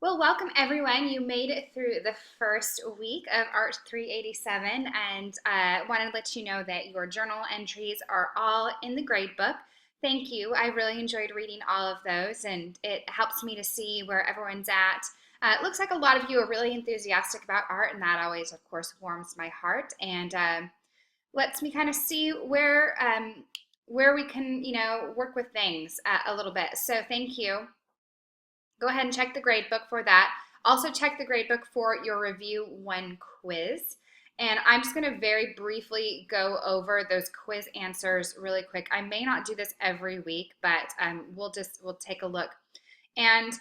Well, welcome everyone. You made it through the first week of Art 387, and wanted to let you know that your journal entries are all in the grade book. Thank you. I really enjoyed reading all of those, and it helps me to see where everyone's at. It looks like a lot of you are really enthusiastic about art, and that always, of course, warms my heart and lets me kind of see where we can, work with things a little bit. So thank you. Go ahead and check the gradebook for that. Also check the gradebook for your Review 1 quiz. And I'm just going to very briefly go over those quiz answers really quick. I may not do this every week, but we'll take a look. And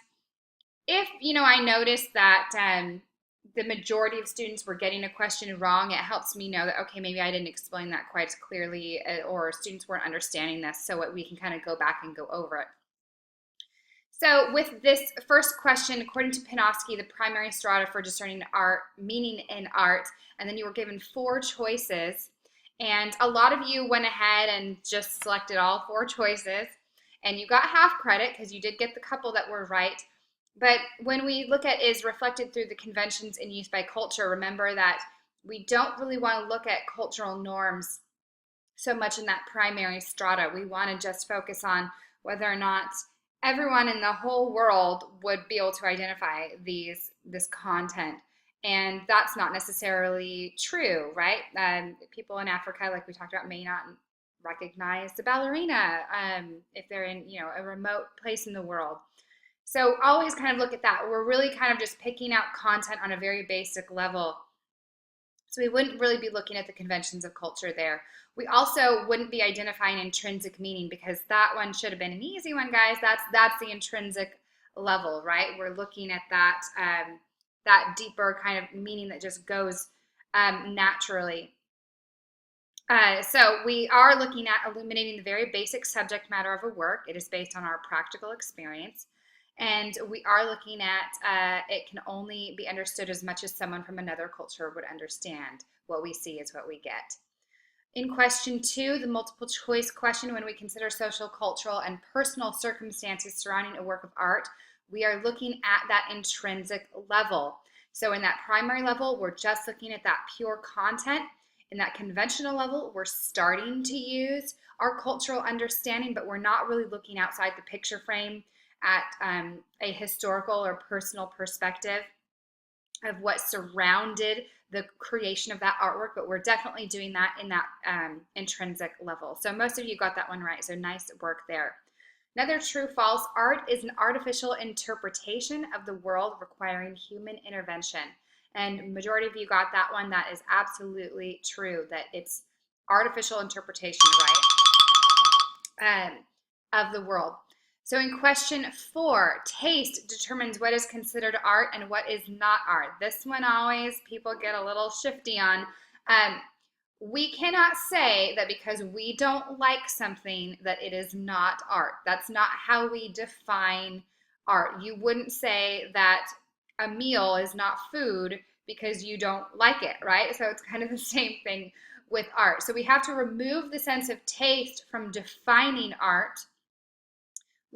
if, I notice that the majority of students were getting a question wrong, it helps me know that, okay, maybe I didn't explain that quite as clearly, or students weren't understanding this, so we can kind of go back and go over it. So with this first question, according to Panofsky, the primary strata for discerning art, meaning in art, and then you were given 4 choices, and a lot of you went ahead and just selected all 4 choices, and you got half credit because you did get the couple that were right. But when we look at is reflected through the conventions in use by culture, remember that we don't really want to look at cultural norms so much in that primary strata. We want to just focus on whether or not everyone in the whole world would be able to identify this content, and that's not necessarily true, right? People in Africa, like we talked about, may not recognize the ballerina if they're in a remote place in the world. So always kind of look at that. We're really kind of just picking out content on a very basic level. So we wouldn't really be looking at the conventions of culture there. We also wouldn't be identifying intrinsic meaning, because that one should have been an easy one, guys. That's the intrinsic level, right? We're looking at that that deeper kind of meaning that just goes naturally. So we are looking at illuminating the very basic subject matter of a work. It is based on our practical experience. And we are looking at it can only be understood as much as someone from another culture would understand. What we see is what we get. In question 2, the multiple choice question, when we consider social, cultural, and personal circumstances surrounding a work of art, we are looking at that intrinsic level. So in that primary level, we're just looking at that pure content. In that conventional level, we're starting to use our cultural understanding, but we're not really looking outside the picture frame at a historical or personal perspective of what surrounded the creation of that artwork, but we're definitely doing that in that intrinsic level. So most of you got that one right, so nice work there. Another true false: art is an artificial interpretation of the world requiring human intervention. And majority of you got that one. That is absolutely true, that it's artificial interpretation, right, of the world. So in question 4, taste determines what is considered art and what is not art. This one always people get a little shifty on. We cannot say that because we don't like something that it is not art. That's not how we define art. You wouldn't say that a meal is not food because you don't like it, right? So it's kind of the same thing with art. So we have to remove the sense of taste from defining art.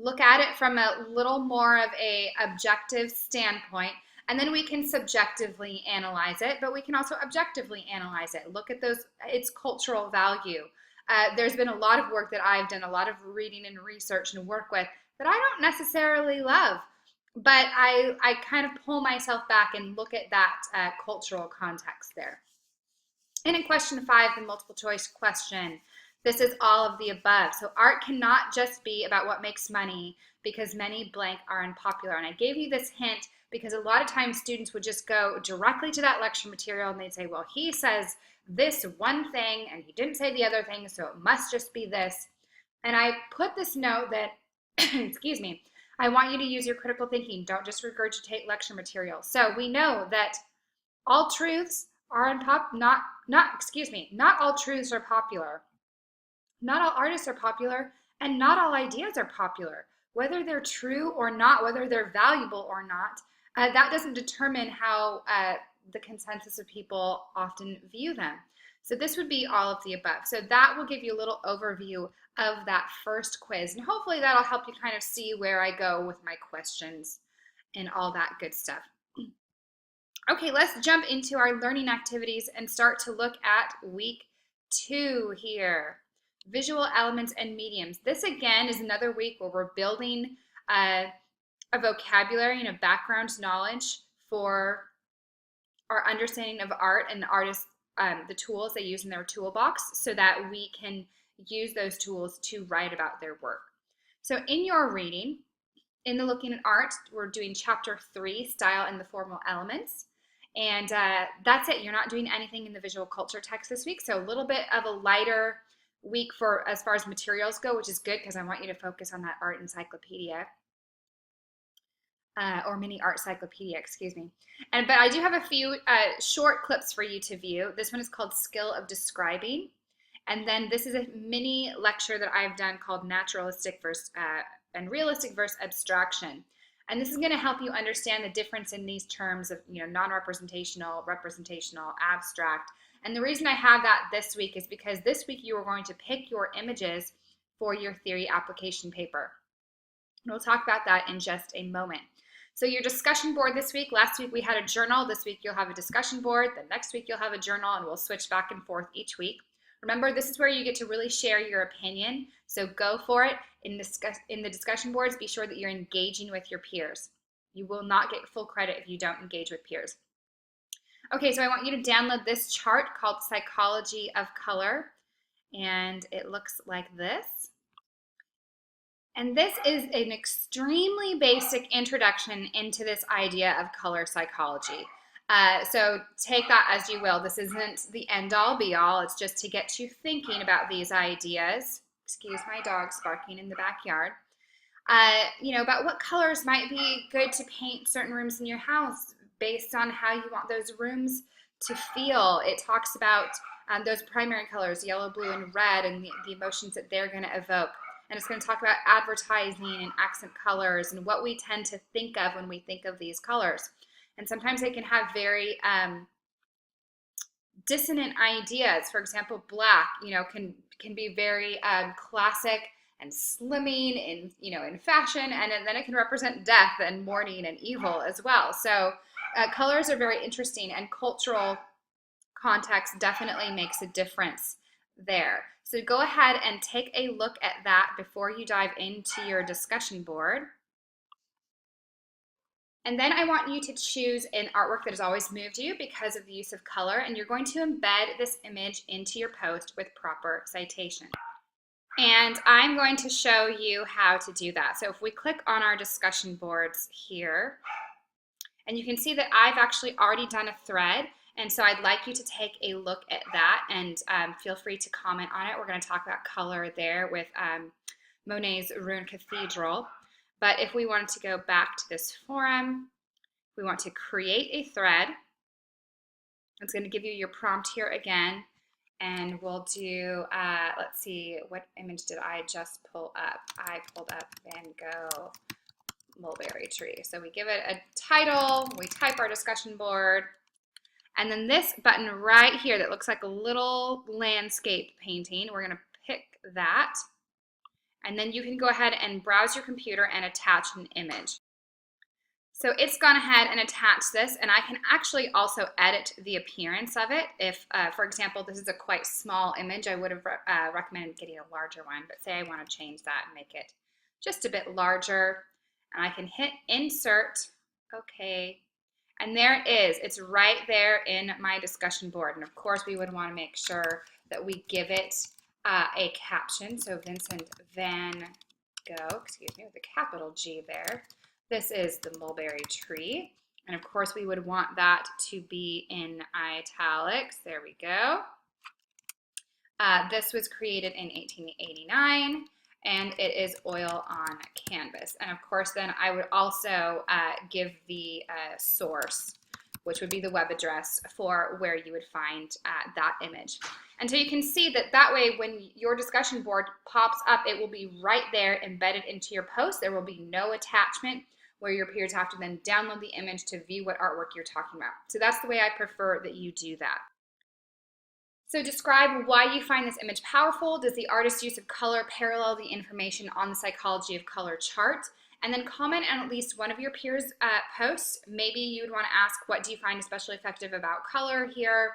Look at it from a little more of a objective standpoint, and then we can subjectively analyze it, but we can also objectively analyze it. Look at its cultural value. There's been a lot of work that I've done, a lot of reading and research and work with, that I don't necessarily love, but I kind of pull myself back and look at that cultural context there. And in question 5, the multiple choice question, this is all of the above. So art cannot just be about what makes money, because many blank are unpopular. And I gave you this hint because a lot of times students would just go directly to that lecture material and they'd say, well, he says this one thing and he didn't say the other thing, so it must just be this. And I put this note that, excuse me, I want you to use your critical thinking. Don't just regurgitate lecture material. So we know that all truths are not all truths are popular. Not all artists are popular, and not all ideas are popular. Whether they're true or not, whether they're valuable or not, that doesn't determine how the consensus of people often view them. So this would be all of the above. So that will give you a little overview of that first quiz, and hopefully that'll help you kind of see where I go with my questions. and all that good stuff. Okay, let's jump into our learning activities and start to look at week 2 here. Visual elements and mediums. This again is another week where we're building a vocabulary and a background knowledge for our understanding of art and the artists, the tools they use in their toolbox, so that we can use those tools to write about their work. So in your reading, in the Looking at Art, we're doing chapter 3, Style and the Formal Elements. And that's it. You're not doing anything in the visual culture text this week. So a little bit of a lighter week for as far as materials go, which is good because I want you to focus on that art encyclopedia. Or mini art encyclopedia, excuse me. But I do have a few short clips for you to view. This one is called Skill of Describing. And then this is a mini lecture that I've done called Naturalistic versus and Realistic versus Abstraction. And this is going to help you understand the difference in these terms of, non-representational, representational, abstract. And the reason I have that this week is because this week you are going to pick your images for your theory application paper. And we'll talk about that in just a moment. So your discussion board this week, last week we had a journal, this week you'll have a discussion board, the next week you'll have a journal, and we'll switch back and forth each week. Remember, this is where you get to really share your opinion, so go for it. In the discussion boards, be sure that you're engaging with your peers. You will not get full credit if you don't engage with peers. Okay, so I want you to download this chart called Psychology of Color, and it looks like this. And this is an extremely basic introduction into this idea of color psychology. So take that as you will. This isn't the end-all be-all. It's just to get you thinking about these ideas. Excuse my dog barking in the backyard. About what colors might be good to paint certain rooms in your house based on how you want those rooms to feel. It talks about those primary colors, yellow, blue, and red, and the emotions that they're going to evoke. And it's going to talk about advertising and accent colors and what we tend to think of when we think of these colors. And sometimes they can have very dissonant ideas. For example, black, can be very classic and slimming in fashion, and then it can represent death and mourning and evil as well. So colors are very interesting, and cultural context definitely makes a difference there. So go ahead and take a look at that before you dive into your discussion board. And then I want you to choose an artwork that has always moved you because of the use of color, and you're going to embed this image into your post with proper citation. And I'm going to show you how to do that. So if we click on our discussion boards here, and you can see that I've actually already done a thread. And so I'd like you to take a look at that and feel free to comment on it. We're going to talk about color there with Monet's Rouen Cathedral. But if we wanted to go back to this forum, we want to create a thread. It's going to give you your prompt here again. And we'll do, let's see, what image did I just pull up? I pulled up Van Gogh mulberry tree. So we give it a title, we type our discussion board. And then this button right here that looks like a little landscape painting, we're going to pick that. And then you can go ahead and browse your computer and attach an image. So it's gone ahead and attached this, and I can actually also edit the appearance of it. If, for example, this is a quite small image, I would have recommended getting a larger one. But say I want to change that and make it just a bit larger. And I can hit Insert. Okay. And there it is. It's right there in my discussion board. And of course, we would want to make sure that we give it a caption. So Vincent van Gogh, excuse me, with a capital G there. This is the mulberry tree. And of course, we would want that to be in italics. There we go. This was created in 1889. And it is oil on canvas. And of course, then I would also give the source, which would be the web address for where you would find that image. And so you can see that way when your discussion board pops up, it will be right there embedded into your post. There will be no attachment where your peers have to then download the image to view what artwork you're talking about. So that's the way I prefer that you do that. So describe why you find this image powerful. Does the artist's use of color parallel the information on the psychology of color chart? And then comment on at least one of your peers' posts. Maybe you would want to ask, what do you find especially effective about color here?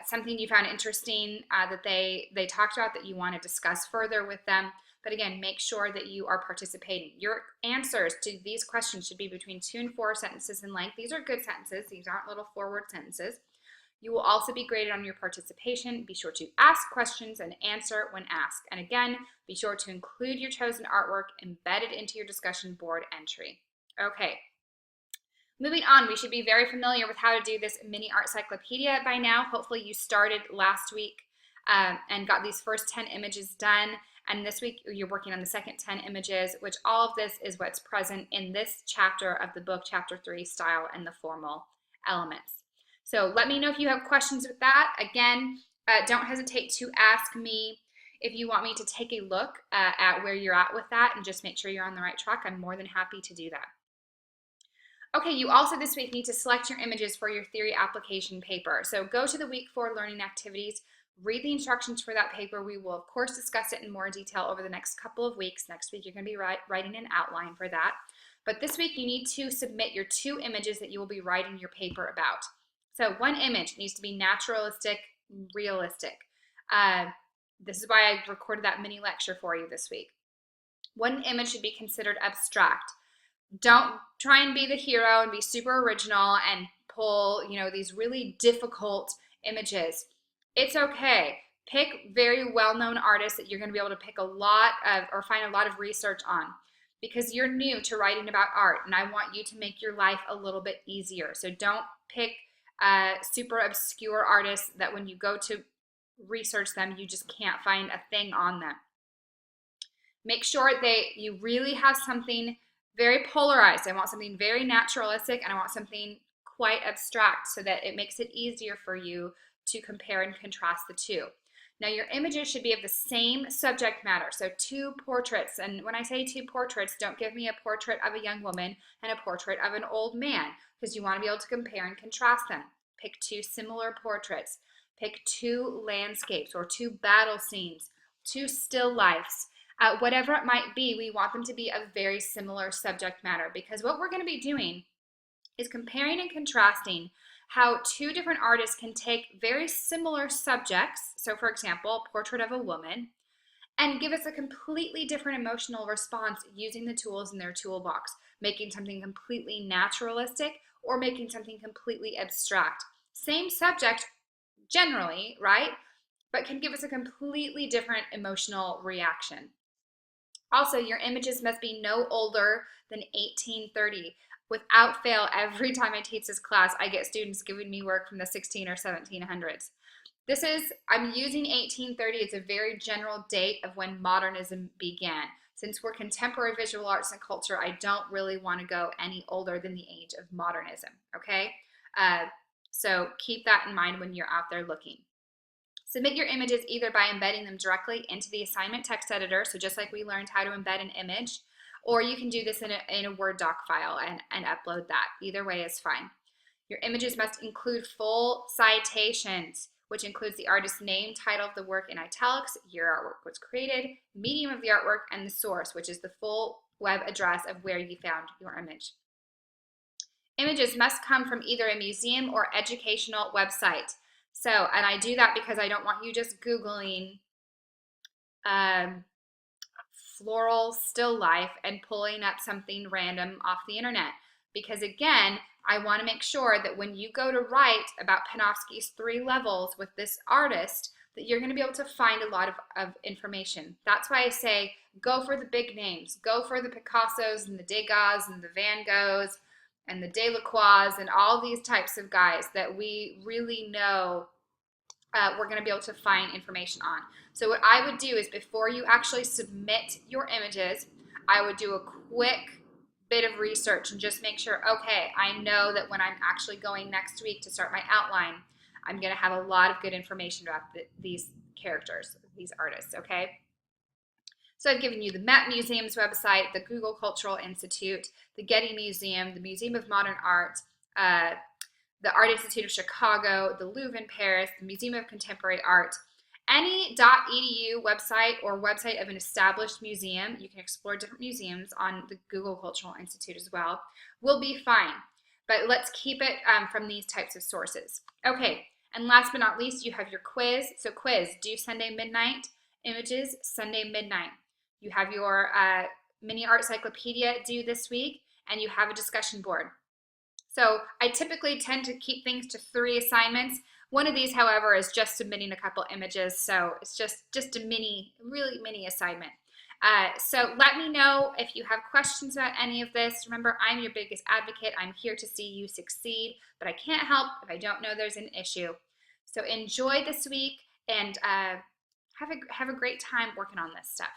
Something you found interesting that they talked about that you want to discuss further with them. But again, make sure that you are participating. Your answers to these questions should be between 2 and 4 sentences in length. These are good sentences. These aren't little 4-word sentences. You will also be graded on your participation. Be sure to ask questions and answer when asked. And again, be sure to include your chosen artwork embedded into your discussion board entry. Okay. Moving on, we should be very familiar with how to do this mini art cyclopedia by now. Hopefully you started last week and got these first 10 images done. And this week you're working on the second 10 images, which all of this is what's present in this chapter of the book, Chapter 3, Style and the Formal Elements. So let me know if you have questions with that. Again, don't hesitate to ask me if you want me to take a look at where you're at with that and just make sure you're on the right track. I'm more than happy to do that. Okay, you also this week need to select your images for your theory application paper. So go to the week 4 learning activities, read the instructions for that paper. We will, of course, discuss it in more detail over the next couple of weeks. Next week, you're going to be writing an outline for that. But this week, you need to submit your 2 images that you will be writing your paper about. So one image needs to be naturalistic, realistic. This is why I recorded that mini lecture for you this week. One image should be considered abstract. Don't try and be the hero and be super original and pull, these really difficult images. It's okay. Pick very well-known artists that you're going to be able to pick a lot of or find a lot of research on, because you're new to writing about art and I want you to make your life a little bit easier. So don't pick super obscure artists that when you go to research them, you just can't find a thing on them. Make sure that you really have something very polarized. I want something very naturalistic and I want something quite abstract so that it makes it easier for you to compare and contrast the two. Now your images should be of the same subject matter, so 2 portraits. And when I say 2 portraits, don't give me a portrait of a young woman and a portrait of an old man, because you want to be able to compare and contrast them. Pick 2 similar portraits. Pick 2 landscapes or 2 battle scenes, 2 still lifes. Whatever it might be, we want them to be of very similar subject matter, because what we're going to be doing is comparing and contrasting how 2 different artists can take very similar subjects, so for example, portrait of a woman, and give us a completely different emotional response using the tools in their toolbox, making something completely naturalistic or making something completely abstract. Same subject generally, right? But can give us a completely different emotional reaction. Also, your images must be no older than 1830. Without fail, every time I teach this class, I get students giving me work from the 16 or 1700s. I'm using 1830 as a very general date of when modernism began. Since we're contemporary visual arts and culture, I don't really want to go any older than the age of modernism, okay? So keep that in mind when you're out there looking. Submit your images either by embedding them directly into the assignment text editor, so just like we learned how to embed an image, or you can do this in a Word doc file and upload that. Either way is fine. Your images must include full citations, which includes the artist's name, title of the work in italics, year artwork was created, medium of the artwork, and the source, which is the full web address of where you found your image. Images must come from either a museum or educational website. So, and I do that because I don't want you just Googling floral still life and pulling up something random off the internet. Because again, I want to make sure that when you go to write about Panofsky's 3 levels with this artist, that you're going to be able to find a lot of information. That's why I say go for the big names. Go for the Picassos and the Degas and the Van Goghs and the Delacroix and all these types of guys that we really know we're going to be able to find information on. So what I would do is before you actually submit your images, I would do a quick bit of research and just make sure, okay, I know that when I'm actually going next week to start my outline, I'm going to have a lot of good information about these characters, these artists, okay? So I've given you the Met Museum's website, the Google Cultural Institute, the Getty Museum, the Museum of Modern Art, the Art Institute of Chicago, the Louvre in Paris, the Museum of Contemporary Art, any .edu website or website of an established museum, you can explore different museums on the Google Cultural Institute as well, will be fine. But let's keep it from these types of sources. Okay, and last but not least, you have your quiz. So quiz, due Sunday midnight, images Sunday midnight. You have your mini art cyclopedia due this week, and you have a discussion board. So I typically tend to keep things to 3 assignments. One of these, however, is just submitting a couple images, so it's just a mini, really mini assignment. So let me know if you have questions about any of this. Remember, I'm your biggest advocate. I'm here to see you succeed, but I can't help if I don't know there's an issue. So enjoy this week and have a great time working on this stuff.